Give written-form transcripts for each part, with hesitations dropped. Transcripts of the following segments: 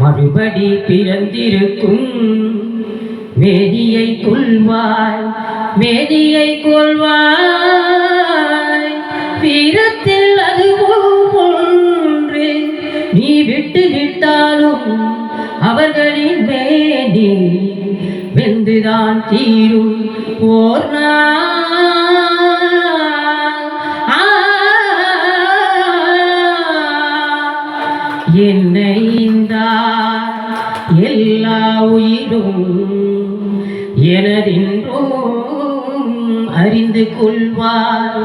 மறுபடி பிறந்திருக்கும் மேனியை கொள்வாய், மேனியை கொள்வாய். வீரத்தில் அதுவும் ஒன்று, நீ விட்டு விட்டாலும் அவர்களின் மேனி வெந்துதான் தீரும் ஓர் என்னை எல்லா உயிரும் எனதென்றும் அறிந்து கொள்வார்.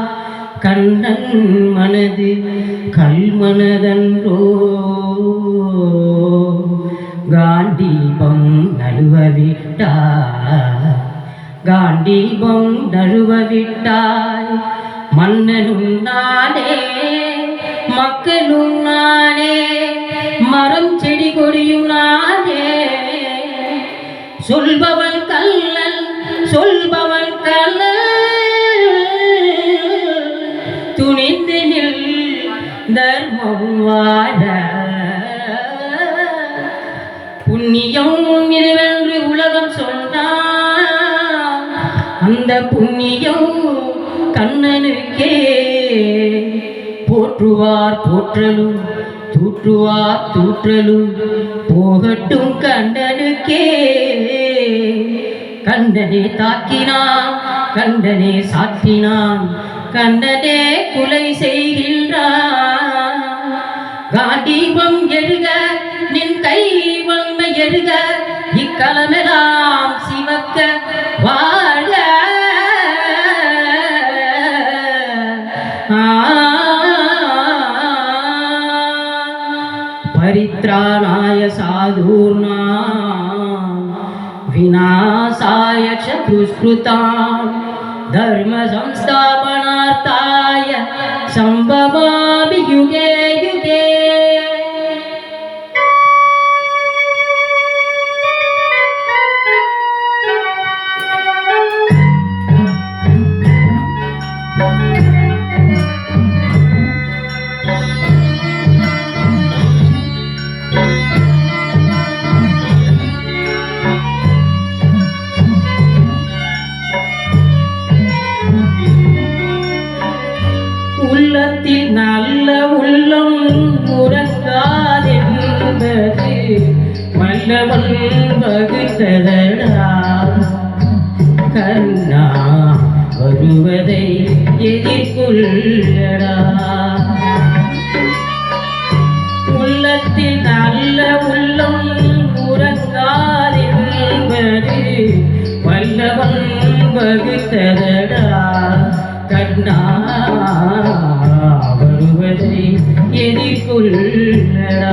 கண்ணன் மனது கல்மனதன்றோ, காண்டீபம் நழுவவிட்டாய், காண்டீபம் நழுவவிட்டாய். மன்னனும் நானே, மக்களும் நானே, மரம் செடி கொடியும் நானே. சொல்பவன் கல்லன், சொல்பவன் கல்லன், துணிந்து நில் தர்மம் வாழ. புண்ணியம் இதுவென்று உலகம் சொன்னான், அந்த புண்ணியம் கண்ணனுக்கே. போற்றுவார் போற்றலும், தூற்றுவார் தூற்றலும், போகட்டும் கண்டனுக்கே. கண்டனே தாக்கினான், கண்டனே சாற்றினான், கண்டனே கொலை செய்கின்றான். காண்டீபம் எழுக, நின் கை வன்மை எழுக, இக்களமெல்லாம் சிவக்க வாழ்க. परित्राणाय साधूनां विनाशाय च दुष्कृतां धर्म संस्थापनार्थाय संभवामि युगे युगे. உள்ளத்தில் நல்ல உள்ளம் உறங்காதென்பது வல்லவன் வகுத்ததடா. கண்ணா வருவதை எதிர்கொள்ளடா. உள்ளத்தில் நல்ல உள்ளம் உறங்காதென்பது வல்லவன் வகுத்ததடா. கண்ணா வருவதை எதிர்கொள்ளடா.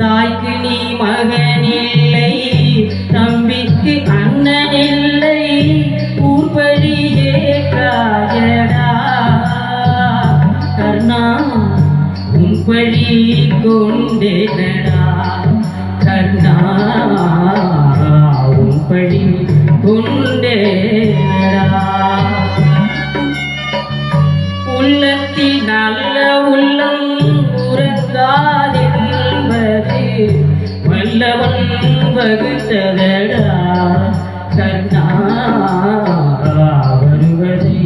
தாய்க்கு நீ மகனில்லை, தம்பிக்கு அண்ணனில்லை, ஊர்பழியே காயடா. கர்ணா உன் பழி கொண்டேனடா. கர்ணா உன் பழி கொண்டேனடா. உள்ளத்தில் நல்ல உள்ளம் உறங்காதென்பது வல்லவன் வகுத்ததடா. கர்ணா வருவதை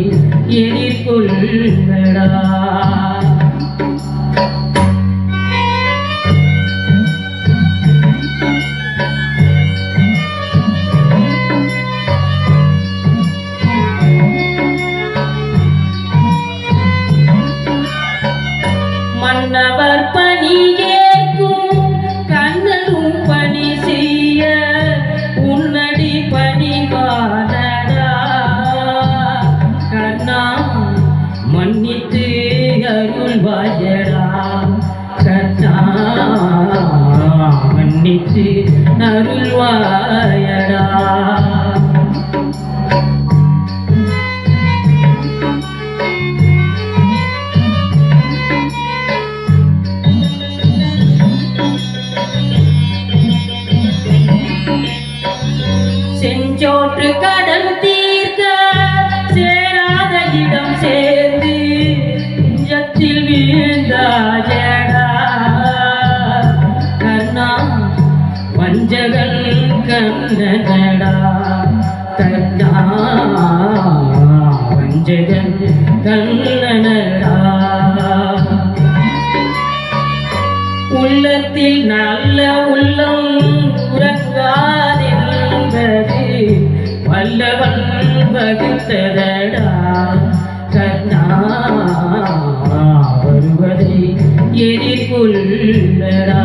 எதிர்கொள்ளடா. மன்னவர் பணி ஏற்கும் கண்ணனும் பணி செய்ய உன்னடி பணிவானடா. கண்ணா மன்னித்து அருள்வாயடா. கண்ணா மன்னித்து அருள்வாயடா. செஞ்சோற்று கடன் தீர்க்க சேர வல்லவன் வகுத்ததடா கர்ணா வருவதை எதிர்கொள்ளடா